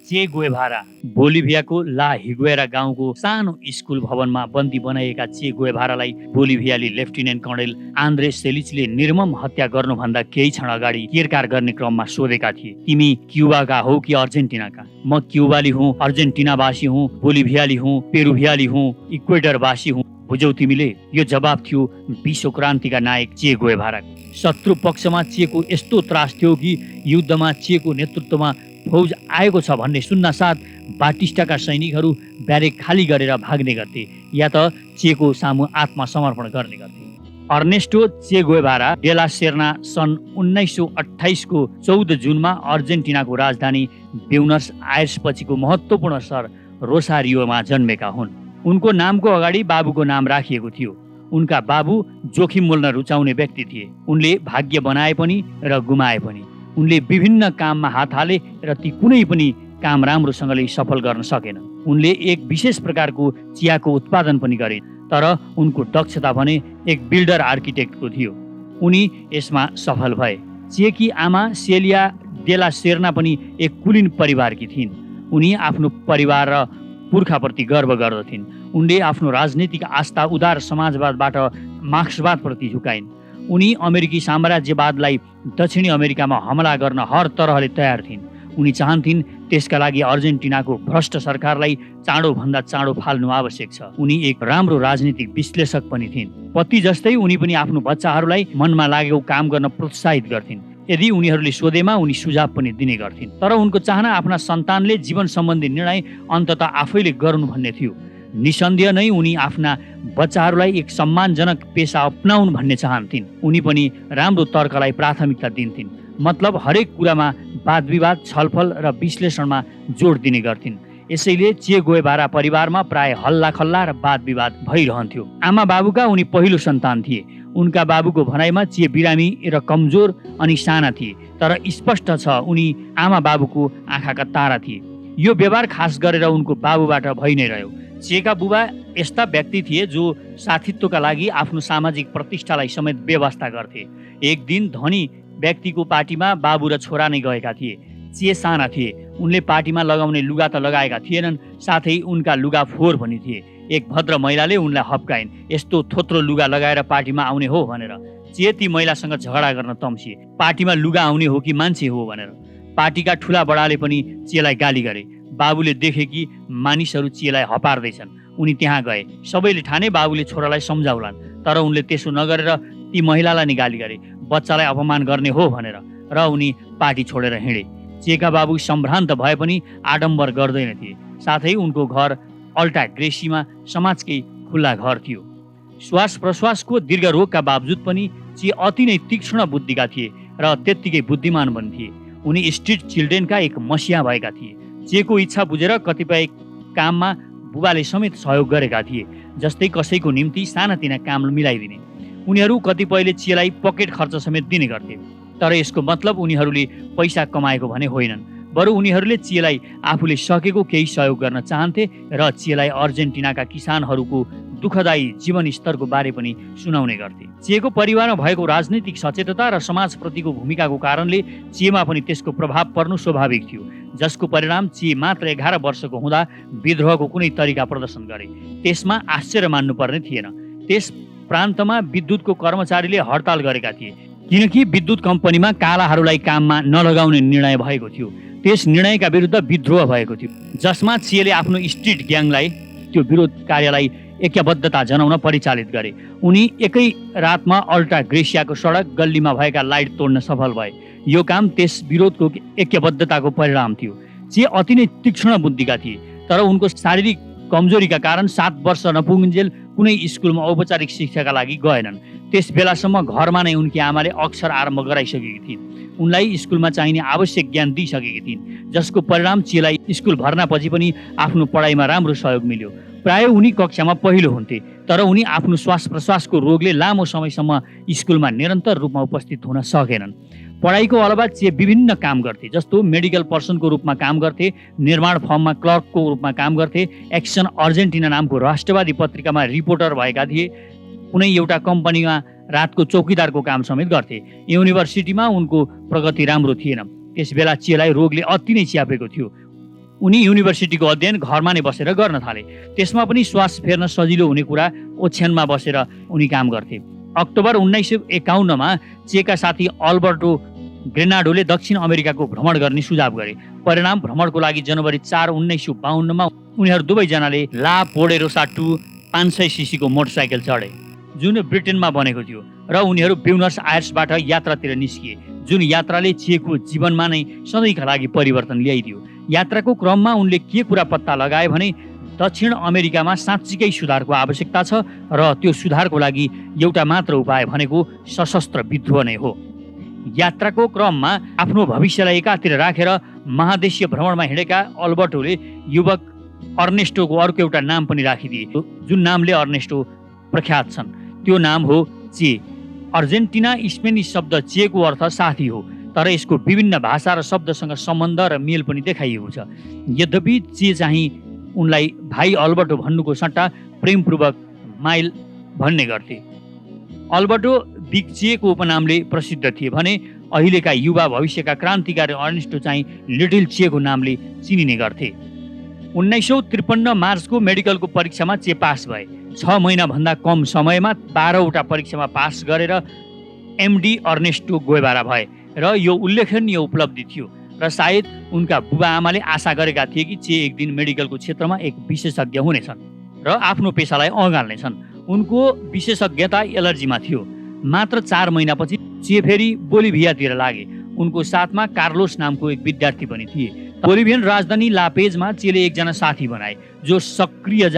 चे गुएभारा बोलिभियाको ला हिगुएरा गाउँको सानो स्कुल भवनमा बन्दी बनाइएका चे गुएभारालाई बोलिभियाली लेफ्टिनेन्ट कर्णेल आन्द्रे सेलिचले निर्मम हत्या गर्नुभन्दा केही क्षण अगाडि केरकार गर्ने क्रममा सोधेका थिए, तिमी क्युबाका हौ कि अर्जेन्टिनाका? म क्युबाली हुँ, अर्जेन्टिनावासी हुँ, बोलिभियाली हुँ, पेरुभियाली हुँ, इक्वेडरवासी हुँ बुझ्यौ तिमीले? यो जवाब थियो विश्व क्रान्तिका नायक चे गुएभाराको। शत्रु पक्षमा चेको यस्तो त्रास थियो कि युद्धमा चेको नेतृत्वमा फौज आएको छ भन्ने सुन्नासाथ बाटिस्टाका सैनिकहरू ब्यारेक खाली गरेर भाग्ने गर्थे या त चेको सामु आत्मसमर्पण गर्ने गर्थे। अर्नेस्टो चे गुएभारा डेला सेर्ना सन् 1928 को 14 जुनमा अर्जेन्टिनाको राजधानी ब्युनस आयर्स पछिको महत्त्वपूर्ण सहर रोसारियोमा जन्मेका हुन्। उनको नामको अगाडि बाबुको नाम राखिएको थियो। उनका बाबु जोखिम मोल्न रुचाउने व्यक्ति थिए। उनले भाग्य बनाए पनि र गुमाए पनि। उनले विभिन्न काममा हात हाले र ती कुनै पनि काम राम्रोसँगले सफल गर्न सकेन। उनले एक विशेष प्रकारको चियाको उत्पादन पनि गरे, तर उनको दक्षता भने एक बिल्डर आर्किटेक्टको थियो। उनी यसमा सफल भए। चेकी आमा सेलिया डेला सेर्ना पनि एक कुलीन परिवारकी थिइन्। उनी आफ्नो परिवार र पुर्खाप्रति गर्व गर्दथिन्। उनले आफ्नो राजनीतिक आस्था उदार समाजवादबाट मार्क्सवादप्रति झुकाइन्। उनी अमेरिकी साम्राज्यवादलाई दक्षिणी अमेरिकामा हमला गर्न हर तरहले तयार थिइन्। उनी चाहन्थिन् त्यसका लागि अर्जेन्टिनाको भ्रष्ट सरकारलाई चाँडोभन्दा चाँडो फाल्नु आवश्यक छ। उनी एक राम्रो राजनीतिक विश्लेषक पनि थिइन्। पति जस्तै उनी पनि आफ्नो बच्चाहरूलाई मनमा लागेको काम गर्न प्रोत्साहित गर्थिन्। यदि उनीहरूले सोधेमा उनी सुझाव पनि दिने गर्थिन्। तर उनको चाहना आफ्ना सन्तानले जीवन सम्बन्धी निर्णय अन्ततः आफैले गर्नु भन्ने थियो। निसन्देह नै उनी आफ्ना बच्चाहरूलाई एक सम्मानजनक पेसा अपनाउन् भन्ने चाहन्थिन्। उनी पनि राम्रो तर्कलाई प्राथमिकता दिन्थिन्। मतलब हरेक कुरामा वाद विवाद, छलफल र विश्लेषणमा जोड दिने गर्थिन्। यसैले चे गुएभारा परिवारमा प्राय हल्ला खल्ला र वाद विवाद भइरहन्थ्यो। आमा बाबुका उनी पहिलो सन्तान थिए। उनका बाबुको भनाइमा चे बिरामी र कमजोर अनि साना थिए, तर स्पष्ट छ उनी आमा बाबुको आँखाका तारा थिए। यो व्यवहार खास गरेर उनको बाबुबाट भइ नै रह्यो। चेका बुबा यस्ता व्यक्ति थिए जो साथीत्वका लागि आफ्नो सामाजिक प्रतिष्ठालाई समेत व्यवस्था गर्थे। एक दिन धनी व्यक्तिको पार्टीमा बाबु र छोरा नै गएका थिए। चे साना थिए। उनले पार्टीमा लगाउने लुगा त लगाएका थिएनन्, साथै उनका लुगा फोहोर पनि थिए। एक भद्र महिलाले उनलाई हप्काइन्, यस्तो थोत्रो लुगा लगाएर पार्टीमा आउने हो भनेर। चे ती महिलासँग झगडा गर्न तम्सिए, पार्टीमा लुगा आउने हो कि मान्छे हो भनेर। पार्टीका ठुला बडाले पनि चेलाई गाली गरे। बाबुले देखे कि मानिसहरू चेलाई हपार्दैछन्। उनी त्यहाँ गए। सबैले ठाने बाबुले छोरालाई सम्झाउलान्, तर उनले त्यसो नगरेर ती महिलालाई नै गाली गरे, बच्चालाई अपमान गर्ने हो भनेर, र उनी पार्टी छोडेर हिँडे। चेका बाबु सम्भ्रान्त भए पनि आडम्बर गर्दैन थिए। साथै उनको घर अल्टा ग्रेसीमा समाजकै खुल्ला घर थियो। श्वास प्रश्वासको दीर्घ रोगका बावजुद पनि चे अति नै तीक्ष्ण बुद्धिका थिए र त्यत्तिकै बुद्धिमान पनि थिए। उनी स्ट्रिट चिल्ड्रेनका एक मसिहा भएका थिए। चेको इच्छा बुझेर कतिपय काममा बुबाले समेत सहयोग गरेका थिए, जस्तै कसैको निम्ति सानातिना काम मिलाइदिने। उनीहरू कतिपयले चेलाई पकेट खर्च समेत दिने गर्थे। तर यसको मतलब उनीहरूले पैसा कमाएको भने होइनन्, बरु उनीहरूले चेलाई आफूले सकेको केही सहयोग गर्न चाहन्थे र चेलाई अर्जेन्टिनाका किसानहरूको दुःखदायी जीवन स्तरको बारे पनि सुनाउने गर्थे। चेको परिवारमा भएको राजनीतिक सचेतता र समाजप्रतिको भूमिकाको कारणले चेमा पनि त्यसको प्रभाव पर्नु स्वाभाविक थियो, जसको परिणाम चे मात्र 11 वर्षको हुँदा विद्रोहको कुनै तरिका प्रदर्शन गरे। त्यसमा आश्चर्य मान्नुपर्ने थिएन। त्यस प्रान्तमा विद्युतको कर्मचारीले हडताल गरेका थिए, किनकि विद्युत कम्पनीमा कालाहरूलाई काममा नलगाउने निर्णय भएको थियो। त्यस निर्णयका विरुद्ध विद्रोह भएको थियो, जसमा चेले आफ्नो स्ट्रिट ग्याङलाई त्यो विरोध कार्यलाई ऐक्यबद्धता जनाउन परिचालित गरे। उनी एकै रातमा अल्टा ग्रेसियाको सडक गल्लीमा भएका लाइट तोड्न सफल भए। यो काम त्यस विरोधको ऐक्यबद्धताको परिणाम थियो। चे अति नै तीक्ष्ण बुद्धिका थिए, तर उनको शारीरिक कमजोरीका कारण 7 वर्ष नपुगुन्जेल कुनै स्कुलमा औपचारिक शिक्षाका लागि गएनन्। त्यस बेलासम्म घरमा नै उनकी आमाले अक्षर आरम्भ गराइसकेकी थिइन्। उनलाई स्कुलमा चाहिने आवश्यक ज्ञान दिइसकेकी थिइन्, जसको परिणाम चेलाई स्कुल भर्नापछि पनि आफ्नो पढाइमा राम्रो सहयोग मिल्यो। प्राय उनी कक्षामा पहिलो हुन्थे, तर उनी आफ्नो श्वास प्रश्वासको रोगले लामो समयसम्म स्कुलमा निरन्तर रूपमा उपस्थित हुन सकेनन्। पढाइको अलावा चे विभिन्न काम गर्थे, जस्तो मेडिकल पर्सनको रूपमा काम गर्थे, निर्माण फर्ममा क्लर्कको रूपमा काम गर्थे, एक्सन अर्जेन्टिना नामको राष्ट्रवादी पत्रिकामा रिपोर्टर भएका थिए, कुनै एउटा कम्पनीमा रातको चौकीदारको काम समेत गर्थे। युनिभर्सिटीमा उनको प्रगति राम्रो थिएन। त्यसबेला चेलाई रोगले अति नै च्यापेको थियो। उनी युनिभर्सिटीको अध्ययन घरमा नै बसेर गर्न थाले। त्यसमा पनि श्वास फेर्न सजिलो हुने कुरा ओछ्यानमा बसेर उनी काम गर्थे। अक्टोबर 1951 चेका साथी अल्बर्टो ग्रेनाडोले दक्षिण अमेरिकाको भ्रमण गर्ने सुझाव गरे। परिणाम भ्रमणको लागि जनवरी 4, 1952 उनीहरू दुवैजनाले ला पोडेरोसा 2 500 सीसीको मोटरसाइकल चढे, जुन ब्रिटेनमा बनेको थियो, र उनीहरू ब्युनस आयर्सबाट यात्रातिर निस्किए, जुन यात्राले चेको जीवनमा नै सधैँका लागि परिवर्तन ल्याइदियो। यात्राको क्रममा उनले के कुरा पत्ता लगाए भने दक्षिण अमेरिकामा साँच्चीकै सुधारको आवश्यकता छ र त्यो सुधारको लागि एउटा मात्र उपाय भनेको सशस्त्र विद्रोह नै हो। यात्राको क्रममा आफ्नो भविष्यलाई एकातिर राखेर महादेशीय भ्रमणमा हिँडेका अल्बर्टोले युवक अर्नेस्टोको अर्को एउटा नाम पनि राखिदिए, जुन नामले अर्नेस्टो प्रख्यात छन्। त्यो नाम हो चे। अर्जेन्टिना स्पेनिस शब्द चेको अर्थ साथी हो, तर यसको विभिन्न भाषा र शब्दसँग सम्बन्ध र मेल पनि देखाइएको छ। यद्यपि चे चाहिँ उनलाई भाइ अल्बर्टो भन्नुको सट्टा प्रेमपूर्वक माइल भन्ने गर्थे। अल्बर्टो बिग चेको उपनामले प्रसिद्ध थिए भने अहिलेका युवा भविष्यका क्रान्तिकारी अर्नेस्टो चाहिँ लिटिल चेको नामले चिनिने गर्थे। 1953 मार्चको मेडिकलको परीक्षामा चे पास भए। 6 महिनाभन्दा कम समयमा 12वटा परीक्षामा पास गरेर एमडी अर्नेस्टो गोएभारा भए र यो उल्लेखनीय उपलब्धि थियो र सायद उनका बुबा आमाले आशा गरेका थिए कि चे एक दिन मेडिकलको क्षेत्रमा एक विशेषज्ञ हुनेछन् र आफ्नो पेसालाई अँगाल्नेछन्। उनको विशेषज्ञता एलर्जीमा थियो। मात्र 4 महिनापछि चे फेरि बोलिभियातिर लागे। उनको साथमा कार्लोस नामको एक विद्यार्थी पनि थिए। बोलिभियन राजधानी लापेजमा चेले एकजना साथी बनाए जो सक्रिय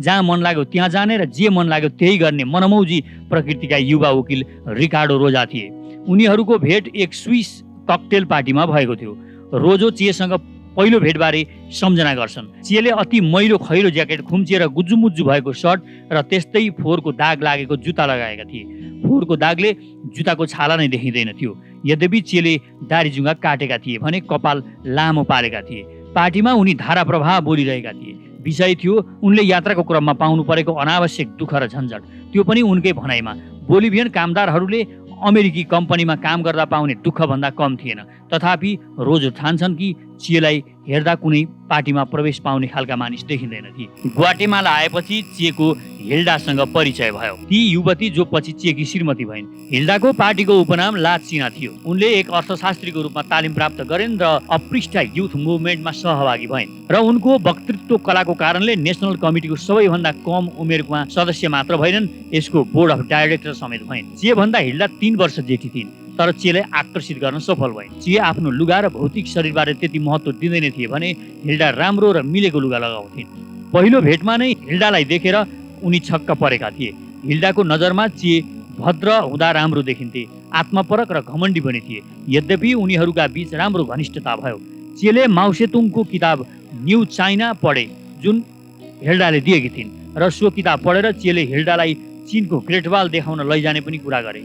जहाँ मन लाग्यो त्यहाँ जाने र जे मन लाग्यो त्यही गर्ने मनमौजी प्रकृतिका युवा वकिल रिकार्डो रोजा थिए। उनीहरूको भेट एक स्विस ककटेल पार्टीमा भएको थियो। रोजो चेसँग पहिलो भेटबारे सम्झना गर्छन्। चेले अति मैलो खैरो ज्याकेट, खुम्चिएर गुज्जुमुज्जु भएको सर्ट र त्यस्तै फोहोरको दाग लागेको जुत्ता लगाएका थिए। फोहोरको दागले जुत्ताको छाला नै देखिँदैन थियो। यद्यपि चेले दारीजुङ्गा काटेका थिए भने कपाल लामो पारेका थिए। पार्टीमा उनी धारा प्रवाह बोलिरहेका थिए। विषय थियो उनले यात्राको क्रममा पाउनु परेको अनावश्यक दुःख र झन्झट। त्यो पनि उनकै भनाइमा बोलिभियन कामदारहरूले अमेरिकी कम्पनीमा काम गर्दा पाउने दुःखभन्दा कम थिएन। तथापि रोज ठान्छन् कि चेलाई हेर्दा कुनै पार्टीमा प्रवेश पाउने खालका मानिस देखिँदैन थिए। ग्वाटेमाला आएपछि चेको हिल्डासँग परिचय भयो। ती युवती जो पछि चेकी श्रीमती भइन्। हिल्डाको पार्टीको उपनाम ला चिना थियो। उनले एक अर्थशास्त्रीको रूपमा तालिम प्राप्त गरिन् र अप्रिष्टा युथ मुभमेन्टमा सहभागी भइन् र उनको वक्तृत्व कलाको कारणले नेसनल कमिटीको सबैभन्दा कम उमेरमा सदस्य मात्र भएनन्, यसको बोर्ड अफ डाइरेक्टर समेत भइन्। चे भन्दा हिल्डा 3 वर्ष जेठी थिइन्, तर चेलाई आकर्षित गर्न सफल भइन्। चे आफ्नो लुगा र भौतिक शरीरबारे त्यति महत्त्व दिँदैन थिए भने हिल्डा राम्रो र मिलेको लुगा लगाउँथिन्। पहिलो भेटमा नै हिल्डालाई देखेर उनी छक्क परेका थिए। हिल्डाको नजरमा चे भद्र हुँदा राम्रो देखिन्थे, आत्मपरक र घमण्डी पनि थिए। यद्यपि उनीहरूका बीच राम्रो घनिष्ठता भयो। चेले माओसेतुङको किताब न्यू चाइना पढे, जुन हिल्डाले दिएकी थिइन्, र सो किताब पढेर चेले हिल्डालाई चीनको ग्रेट वाल देखाउन लैजाने पनि कुरा गरे।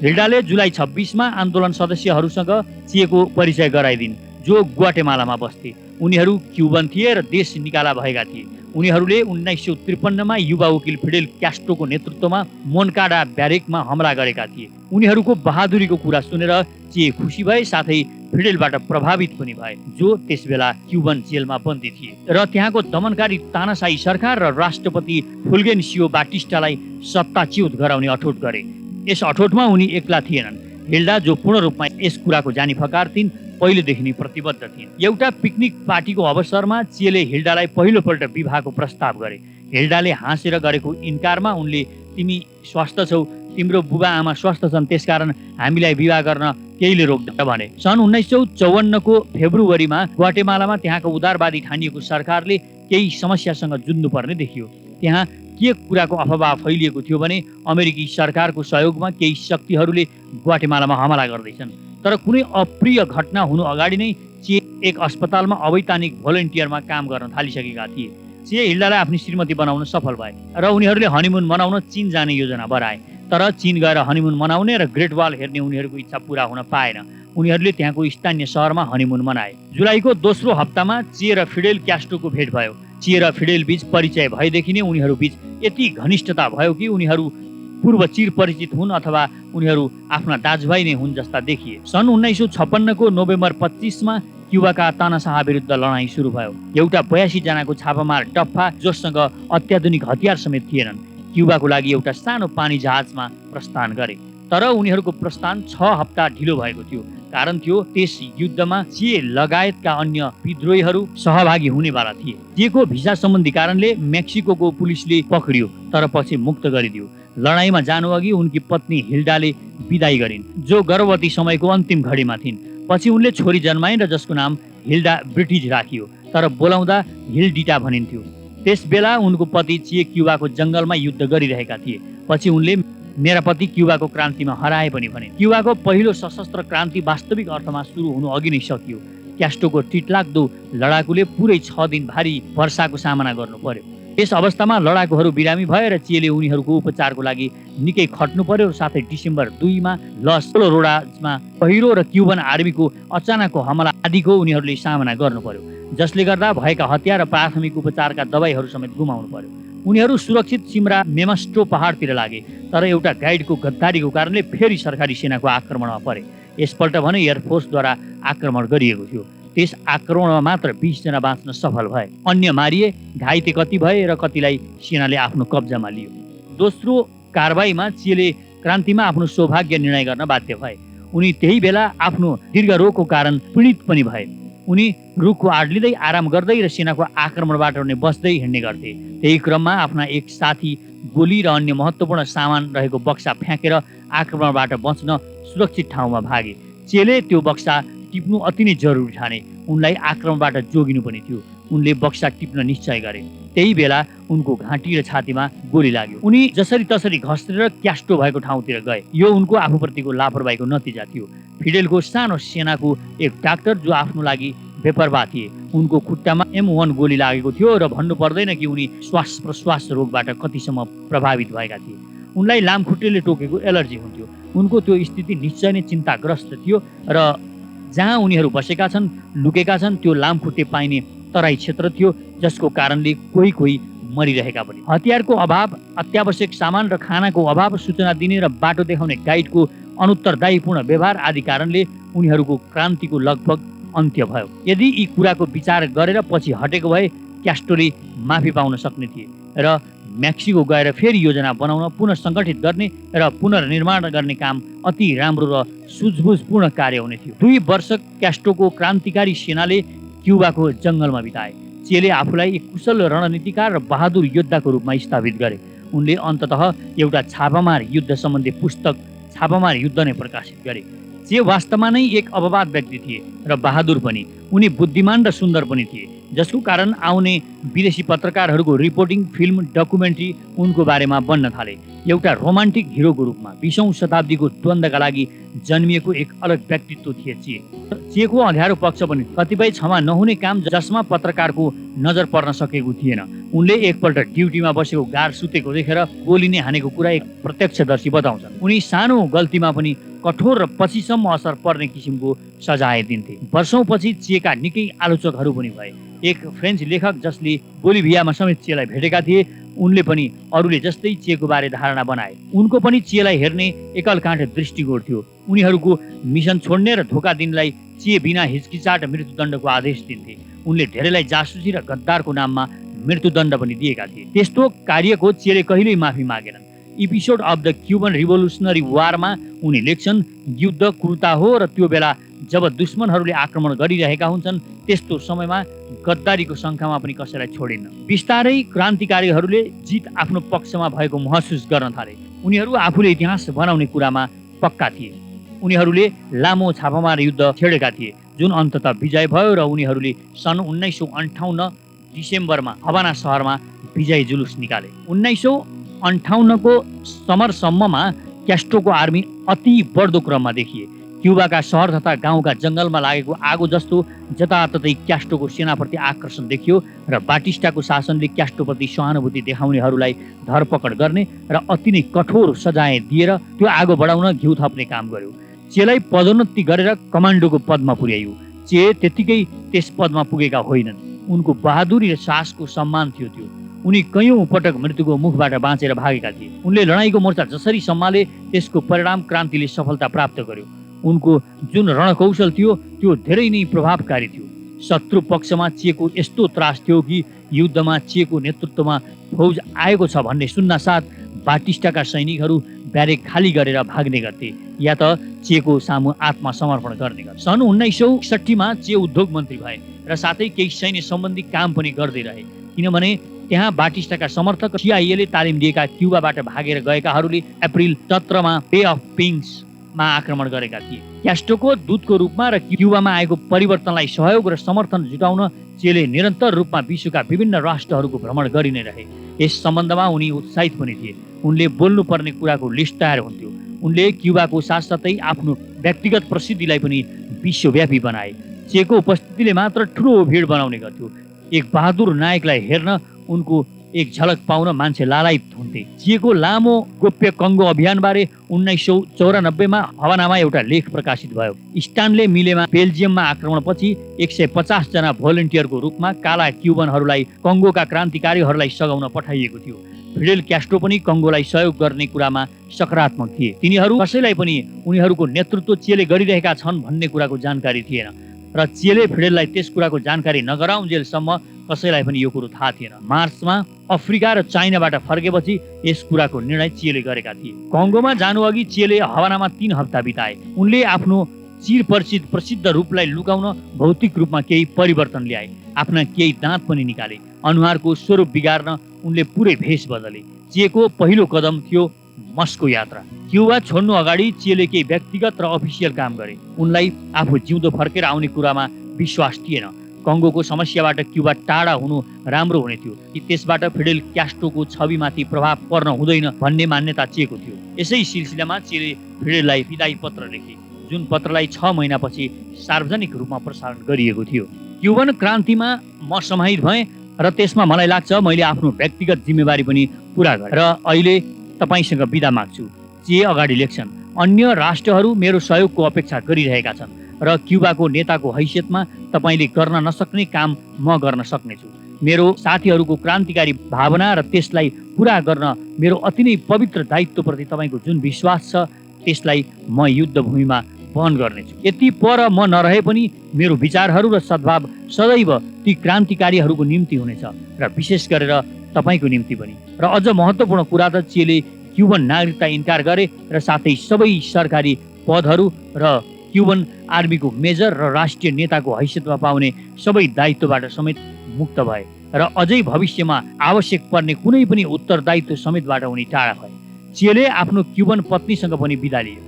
हिल्डाले जुलाई 26 आन्दोलन सदस्यहरूसँग चेको परिचय गराइदिन्, जो ग्वाटेमालामा बस्थे। उनीहरू क्युबन थिए र देश निकाला भएका थिए। उनीहरूले 1953 युवा वकिल फिडेल क्यास्ट्रोको नेतृत्वमा मोन्काडा ब्यारेकमा हमला गरेका थिए। उनीहरूको बहादुरीको कुरा सुनेर चे खुसी भए, साथै फिडेलबाट प्रभावित पनि भए, जो त्यसबेला क्युबन जेलमा बन्दी थिए र त्यहाँको दमनकारी तानाशाही सरकार र राष्ट्रपति फुल्गेन्सियो बाटिस्टालाई सत्ताच्युत गराउने अठोट गरे। यस अठोटमा उनी एक्ला थिएनन्। हिल्डा, जो पूर्ण रूपमा यस कुराको जानीफकार थिइन्, पहिलेदेखि नै प्रतिबद्ध थिइन्। एउटा पिकनिक पार्टीको अवसरमा चेले हिल्डालाई पहिलोपल्ट विवाहको प्रस्ताव गरे। हिल्डाले हाँसेर गरेको इन्कारमा उनले तिमी स्वस्थ छौ, तिम्रो बुबा आमा स्वस्थ छन्, त्यसकारण हामीलाई विवाह गर्न केहीले रोक्दैन भने। सन् 1954 को फेब्रुअरीमा ग्वाटेमालामा त्यहाँको उदारवादी ठानिएको सरकारले केही समस्यासँग जुझ्नुपर्ने देखियो। त्यहाँ के कुराको अफवाह फैलिएको थियो भने अमेरिकी सरकारको सहयोगमा केही शक्तिहरूले ग्वाटेमालामा हमला गर्दैछन्। तर कुनै अप्रिय घटना हुनु अगाडि नै चे एक अस्पतालमा अवैधानिक भोलिन्टियरमा काम गर्न थालिसकेका थिए। चे हिल्डालाई आफ्नो श्रीमती बनाउन सफल भए र उनीहरूले हनीमुन मनाउन चीन जाने योजना बनाए। तर चीन गएर हनीमुन मनाउने र ग्रेट वाल हेर्ने उनीहरूको इच्छा पूरा हुन पाएन। उनीहरूले त्यहाँको स्थानीय सहरमा हनीमुन मनाए। जुलाईको दोस्रो हप्तामा चे र फिडेल क्यास्ट्रोको भेट भयो। चे र फिडेल बीच परिचय भएदेखि नै उनीहरू बीच यति घनिष्ठता भयो कि उनीहरू पूर्व चिर परिचित हुन् अथवा उनीहरू आफ्ना दाजुभाइ नै हुन् जस्ता देखिए। सन् 1956 को नोभेम्बर 25 क्युबाका तानाशाह विरुद्ध लडाईँ सुरु भयो। एउटा 82 जनाको छापामार टप्पा जोसँग अत्याधुनिक हतियार समेत थिएनन् क्युबाको लागि एउटा सानो पानी जहाजमा प्रस्थान गरे। तर उनीहरूको प्रस्थान 6 हप्ता ढिलो भएको थियो। कारण थियो त्यस युद्धमा चे लगायतका अन्य विद्रोहीहरू सहभागी हुनेवाला थिए। चेको भिसा सम्बन्धी कारणले मेक्सिकोको पुलिसले पक्रियो तर पछि मुक्त गरिदियो। लडाईँमा जानु अघि उनकी पत्नी हिल्डाले विदाई गरिन्, जो गर्भवती समयको अन्तिम घडीमा थिइन्। पछि उनले छोरी जन्माइन् र जसको नाम हिल्डा ब्रिटिज राखियो, तर बोलाउँदा हिल्डिटा भनिन्थ्यो। त्यस बेला उनको पति चे क्युबाको जङ्गलमा युद्ध गरिरहेका थिए। पछि उनले मेरा पति क्युबाको क्रान्तिमा हराए पनि भने। क्युबाको पहिलो सशस्त्र क्रान्ति वास्तविक अर्थमा सुरु हुनु अघि नै सकियो। क्यास्ट्रोको टिटलाग्दो लडाकुले पुरै 6 दिन भारी वर्षाको सामना गर्नु पर्यो। यस अवस्थामा लडाकुहरू बिरामी भए र चेले उनीहरूको उपचारको लागि निकै खट्नु पर्यो। साथै डिसेम्बर 2 मा लस कोलोराडोमा पहिरो र क्युबन आर्मीको अचानकको हमला आदिको उनीहरूले सामना गर्नु पर्यो, जसले गर्दा भएका हतियार र प्राथमिक उपचारका दबाईहरू समेत गुमाउनु पर्यो। उनीहरू सुरक्षित सिमरा मेमस्ट्रो पहाडतिर लागे, तर एउटा गाइडको गद्दारीको कारणले फेरि सरकारी सेनाको आक्रमणमा परे। यसपल्ट भने एयरफोर्सद्वारा आक्रमण गरिएको थियो। त्यस आक्रमणमा मात्र 20 जना बाँच्न सफल भए। अन्य मारिए, घाइते कति भए र कतिलाई सेनाले आफ्नो कब्जामा लियो। दोस्रो कारबाहीमा चेले क्रान्तिमा आफ्नो सौभाग्य निर्णय गर्न बाध्य भए। उनी त्यही बेला आफ्नो दीर्घ रोगको कारण पीडित पनि भए। उनी रुखको आड लिँदै आराम गर्दै र सेनाको आक्रमणबाट नै बस्दै हिँड्ने गर्थे। त्यही क्रममा आफ्ना एक साथी गोली र अन्य महत्त्वपूर्ण सामान रहेको बक्सा फ्याँकेर आक्रमणबाट बच्न सुरक्षित ठाउँमा भागे। चेले त्यो बक्सा टिप्नु अति नै जरुरी ठाने। उनलाई आक्रमणबाट जोगिनु पनि थियो। उनले बक्सा टिप्न निश्चय गरे। त्यही बेला उनको घाँटी र छातीमा गोली लाग्यो। उनी जसरी तसरी घस्रेर क्यास्ट्रो भएको ठाउँतिर गए। यो उनको आफूप्रतिको लापरवाहीको नतिजा थियो। फिडेलको सानो सेनाको एक डाक्टर जो आफ्नो लागि बेपरवाह थिए, उनको खुट्टामा M1 गोली लागेको थियो र भन्नु पर्दैन कि उनी श्वास प्रश्वास रोगबाट कतिसम्म प्रभावित भएका थिए। उनलाई लामखुट्टेले टोकेको एलर्जी हुन्थ्यो। उनको त्यो स्थिति निश्चय नै चिन्ताग्रस्त थियो र जहाँ उनीहरू बसेका छन्, लुकेका छन्, त्यो लामखुट्टे पाइने तराई क्षेत्र थियो, जसको कारणले कोही कोही मरिरहेका पनि। हतियारको अभाव, अत्यावश्यक सामान र खानाको अभाव, सूचना दिने र बाटो देखाउने गाइडको अनुत्तरदायीपूर्ण व्यवहार आदि कारणले उनीहरूको क्रान्तिको लगभग अन्त्य भयो। यदि यी कुराको विचार गरेर पछि हटेको भए क्यास्ट्रोले माफी पाउन सक्ने थिए र मेक्सिको गएर फेरि योजना बनाउन, पुनः सङ्गठित गर्ने र पुनर्निर्माण गर्ने काम अति राम्रो र सुझबुझपूर्ण कार्य हुने थियो। 2 वर्ष क्यास्ट्रोको क्रान्तिकारी सेनाले क्युबाको जङ्गलमा बिताए। चेले आफूलाई एक कुशल रणनीतिकार र बहादुर योद्धाको रूपमा स्थापित गरे। उनले अन्ततः एउटा छापामार युद्ध सम्बन्धी पुस्तक छापामार युद्ध नै प्रकाशित गरे। चे वास्तवमा नै एक अपवाद व्यक्ति थिए र बहादुर पनि। उनी बुद्धिमान र सुन्दर पनि थिए, जसको कारण आउने विदेशी पत्रकारहरूको रिपोर्टिङ, फिल्म, डकुमेन्ट्री उनको बारेमा बन्न थाले। एउटा रोमान्टिक हिरोको रूपमा 20औं शताब्दीको द्वन्द्वका लागि जन्मिएको एक अलग व्यक्तित्व थिए चे। चेको अँध्यारो पक्ष पनि कतिपय क्षमा नहुने काम जसमा पत्रकारको नजर पर्न सकेको थिएन। उनले एकपल्ट ड्युटीमा बसेको गार्ड सुतेको देखेर गोली नै हानेको कुरा एक प्रत्यक्षदर्शी बताउँछन्। उनी सानो गल्तीमा पनि कठोर र पछिसम्म असर पर्ने किसिमको सजाय दिन्थे। वर्षौंपछि चेका निकै आलोचकहरू पनि भए। एक फ्रेन्च लेखक जसले बोलिभियामा समेत चेलाई भेटेका थिए, उनले पनि अरूले जस्तै चेको बारे धारणा बनाए। उनको पनि चेलाई हेर्ने एकलकाण्ड दृष्टिकोण थियो। उनीहरूको मिसन छोड्ने र धोका दिनलाई चे बिना हिचकिचाट मृत्युदण्डको आदेश दिन्थे। उनले धेरैलाई जासुसी र गद्दारको नाममा मृत्युदण्ड पनि दिएका थिए। त्यस्तो कार्यको चेले कहिल्यै माफी मागेनन्। Episode of the Cuban revolutionary वारमा उनी लेख्छन्, युद्ध क्रूरता हो र त्यो बेला जब दुश्मनहरूले आक्रमण गरिरहेका हुन्छन्, त्यस्तो समयमा गद्दारीको शङ्कामा पनि कसैलाई छोडिन्न। बिस्तारै क्रान्तिकारीहरूले जित आफ्नो पक्षमा भएको महसुस गर्न थाले। उनीहरू आफूले इतिहास बनाउने कुरामा पक्का थिए। उनीहरूले लामो छापामार युद्ध छेडेका थिए, जुन अन्ततः विजय भयो र उनीहरूले सन् 1958 डिसेम्बरमा हवाना सहरमा विजय जुलुस निकाले। 1958 को समरसम्ममा क्यास्ट्रोको आर्मी अति बढ्दो क्रममा देखिए। क्युबाका सहर तथा गाउँका जङ्गलमा लागेको आगो जस्तो जताततै क्यास्ट्रोको सेनाप्रति आकर्षण देखियो र बाटिस्टाको शासनले क्यास्ट्रोप्रति सहानुभूति देखाउनेहरूलाई धरपकड गर्ने र अति नै कठोर सजाय दिएर त्यो आगो बढाउन घिउ थप्ने काम गर्यो। चेलाई पदोन्नति गरेर कमान्डोको पदमा पुर्याइयो। चे त्यतिकै त्यस पदमा पुगेका होइनन्। उनको बहादुरी र साहसको सम्मान थियो त्यो। उनी कयौं पटक मृत्युको मुखबाट बाँचेर भागेका थिए। उनले लडाईँको मोर्चा जसरी सम्हाले त्यसको परिणाम क्रान्तिले सफलता प्राप्त गर्यो। उनको जुन रणकौशल थियो त्यो धेरै नै प्रभावकारी थियो। शत्रु पक्षमा चेको यस्तो त्रास थियो कि युद्धमा चेको नेतृत्वमा फौज आएको छ भन्ने सुन्नासाथ बाटिस्टाका सैनिकहरू ब्यारेक खाली गरेर भाग्ने गर्थे या त चेको सामु आत्मसमर्पण गर्ने गर्थे। सन् 1961 चे उद्योग मन्त्री भए र साथै केही सैन्य सम्बन्धी काम पनि गर्दै रहे, किनभने त्यहाँ बाटिस्टाका समर्थक सिआइएले तालिम दिएका क्युबाबाट भागेर गएकाहरूले अप्रिल 17 मा बे अफ पिङ्समा आक्रमण गरेका थिए। क्यास्ट्रोको दूतको रूपमा र क्युबामा आएको परिवर्तनलाई सहयोग र समर्थन जुटाउन चेले निरन्तर रूपमा विश्वका विभिन्न राष्ट्रहरूको भ्रमण गरि नै रहे। यस सम्बन्धमा उनी उत्साहित पनि थिए। उनले बोल्नुपर्ने कुराको लिस्ट तयार हुन्थ्यो। उनले क्युबाको साथसाथै आफ्नो व्यक्तिगत प्रसिद्धिलाई पनि विश्वव्यापी बनाए। चेको उपस्थितिले मात्र ठुलो भिड बनाउने गर्थ्यो। एक बहादुर नायकलाई हेर्न उनको एक झलक पाउन मान्छे लालायित हुन्थे। चेको लामो गोप्य कङ्गो अभियानबारे 1994 मा हवानामा एउटा लेख प्रकाशित भयो। स्टानले मिलेमा बेल्जियममा आक्रमणपछि 150 जना भोलिन्टियरको रूपमा काला क्युबनहरूलाई कङ्गोका क्रान्तिकारीहरूलाई सघाउन पठाइएको थियो। फिडेल क्यास्ट्रो पनि कङ्गोलाई सहयोग गर्ने कुरामा सकारात्मक थिए। तिनीहरू कसैलाई पनि उनीहरूको नेतृत्व चेले गरिरहेका छन् भन्ने कुराको जानकारी थिएन र चेले फिडेललाई त्यस कुराको जानकारी नगराउन्जेलसम्म कसैलाई पनि यो कुरो थाहा थिएन। मार्चमा अफ्रिका र चाइनाबाट फर्केपछि यस कुराको निर्णय चेले गरेका थिए। कङ्गोमा जानु अघि चेले हवानामा 3 हप्ता बिताए। उनले आफ्नो चिरपरिचित प्रसिद्ध रूपलाई लुकाउन भौतिक रूपमा केही परिवर्तन ल्याए। आफ्ना केही दाँत पनि निकाले। अनुहारको स्वरूप बिगार्न उनले पुरै भेष बदले। चेको पहिलो कदम थियो मस्को यात्रा। क्युबा छोड्नु अगाडि चेले केही व्यक्तिगत र अफिसियल काम गरे। उनलाई आफू जिउँदो फर्केर आउने कुरामा विश्वास थिएन। कङ्गोको समस्याबाट क्युबा टाढा हुनु राम्रो हुने थियो कि त्यसबाट फिडेल क्यास्ट्रोको छविमाथि प्रभाव पर्न हुँदैन भन्ने मान्यता चेको थियो। यसै सिलसिलामा चेले फिडेललाई विदाई पत्र लेखे, जुन पत्रलाई 6 महिनापछि सार्वजनिक रूपमा प्रसारण गरिएको थियो। क्युबन क्रान्तिमा म समाहित भएँ र त्यसमा मलाई लाग्छ मैले आफ्नो व्यक्तिगत जिम्मेवारी पनि पुरा गरेँ र अहिले तपाईसँग बिदा माग्छु। चे अगाडि लेख्छन्, अन्य राष्ट्रहरू मेरो सहयोगको अपेक्षा गरिरहेका छन् र क्युबाको नेताको हैसियतमा तपाईँले गर्न नसक्ने काम म गर्न सक्नेछु। मेरो साथीहरूको क्रान्तिकारी भावना र त्यसलाई पुरा गर्न मेरो अति नै पवित्र दायित्वप्रति तपाईँको जुन विश्वास छ त्यसलाई म युद्धभूमिमा वहन गर्नेछु। यति पर म नरहे पनि मेरो विचारहरू र सद्भाव सदैव ती क्रान्तिकारीहरूको निम्ति हुनेछ र विशेष गरेर तपाईँको निम्ति पनि। र अझ महत्त्वपूर्ण कुरा त चेले क्युबन नागरिकता इन्कार गरे र साथै सबै सरकारी पदहरू र क्युबन आर्मीको मेजर र राष्ट्रिय नेताको हैसियतमा पाउने सबै दायित्वबाट समेत मुक्त भए र अझै भविष्यमा आवश्यक पर्ने कुनै पनि उत्तरदायित्व समेतबाट उनी टाढा भए। चेले आफ्नो क्युबन पत्नीसँग पनि बिदा लिए।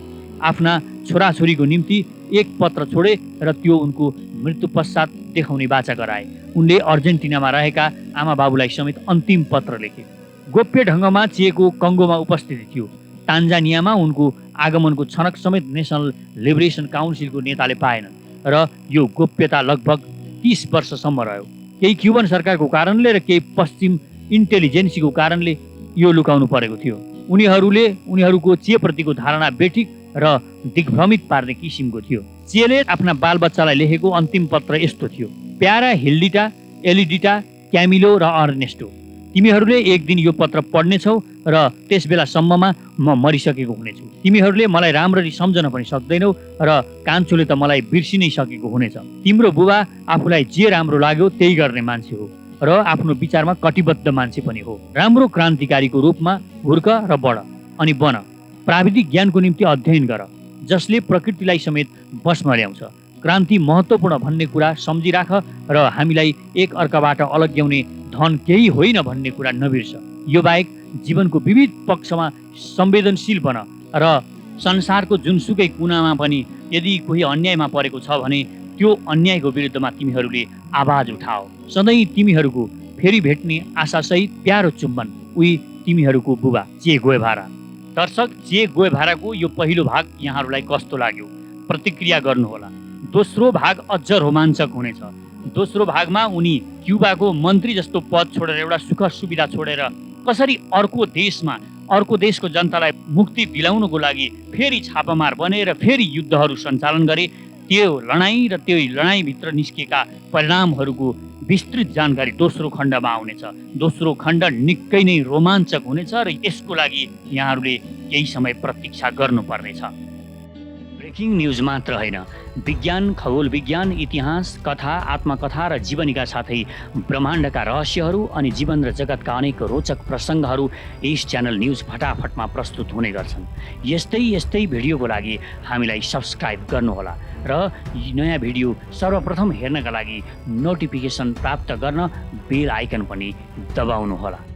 आफ्ना छोराछोरीको निम्ति एक पत्र छोडे र त्यो उनको मृत्यु पश्चात देखाउने बाचा गराए। उनले अर्जेन्टिनामा रहेका आमा बाबुलाई समेत अन्तिम पत्र लेखे। गोप्य ढङ्गमा चेको कङ्गोमा उपस्थिति थियो। तान्जानियामा उनको आगमनको छनक समेत नेसनल लिबरेसन काउन्सिलको नेताले पाएनन् र यो गोप्यता लगभग 30 वर्षसम्म रह्यो। केही क्युबन सरकारको कारणले र केही पश्चिम इन्टेलिजेन्सीको कारणले यो लुकाउनु परेको थियो। उनीहरूले उनीहरूको चेप्रतिको धारणा बेठिक र दिग्भ्रमित पार्ने किसिमको थियो। चेले आफ्ना बालबच्चालाई लेखेको अन्तिम पत्र यस्तो थियो, प्यारा हिल्डिटा, एलिडिटा, क्यामिलो र अर्नेस्टो, तिमीहरूले एक दिन यो पत्र पढ्नेछौ र त्यस बेलासम्ममा म मरिसकेको हुनेछु। तिमीहरूले मलाई राम्ररी सम्झन पनि सक्दैनौ र कान्छोले त मलाई बिर्सिनै सकेको हुनेछ। तिम्रो बुबा आफूलाई जे राम्रो लाग्यो त्यही गर्ने मान्छे हो र आफ्नो विचारमा कटिबद्ध मान्छे पनि हो। राम्रो क्रान्तिकारीको रूपमा हुर्क र बढ अनि बन। प्राविधिक ज्ञानको निम्ति अध्ययन गर जसले प्रकृतिलाई समेत बसमा ल्याउँछ। क्रान्ति महत्त्वपूर्ण भन्ने कुरा सम्झिराख र हामीलाई एक अर्काबाट अलग्याउने धन केही होइन भन्ने कुरा नबिर्स। यो बाहेक जीवनको विविध पक्षमा संवेदनशील बन र संसारको जुनसुकै कुनामा पनि यदि कोही अन्यायमा परेको छ भने त्यो अन्यायको विरुद्धमा तिमीहरूले आवाज उठाओ। सधैँ तिमीहरूको फेरि भेट्ने आशासहित प्यारो चुम्बन, उही तिमीहरूको बुबा चे गुएभारा। दर्शक, चे गुएभाराको यो पहिलो भाग यहाँहरूलाई कस्तो लाग्यो प्रतिक्रिया गर्नुहोला। दोस्रो भाग अझ रोमाञ्चक हुनेछ। दोस्रो भागमा उनी क्युबाको मन्त्री जस्तो पद छोडेर एउटा सुख सुविधा छोडेर कसरी अर्को देशको जनतालाई मुक्ति दिलाउनको लागि फेरि छापामार बनेर फेरि युद्धहरू सञ्चालन गरे। त्यो लडाईँ र त्यो लडाईँभित्र निस्केका परिणामहरूको विस्तृत जानकारी दोस्रो खण्डमा आउनेछ। दोस्रो खण्ड निकै नै रोमाञ्चक हुनेछ र यसको लागि यहाँहरूले केही समय प्रतीक्षा गर्नुपर्नेछ। ब्रेकिङ न्युज मात्र होइन, विज्ञान, खगोल विज्ञान, इतिहास, कथा, आत्मकथा र जीवनीका साथै ब्रह्माण्डका रहस्यहरू अनि जीवन र जगतका अनेक रोचक प्रसङ्गहरू यस च्यानल न्युज फटाफटमा प्रस्तुत हुने गर्छन्। यस्तै भिडियोको लागि हामीलाई सब्स्क्राइब गर्नुहोला र नयाँ भिडियो सर्वप्रथम हेर्नका लागि नोटिफिकेसन प्राप्त गर्न बेल आइकन पनि दबाउनुहोला।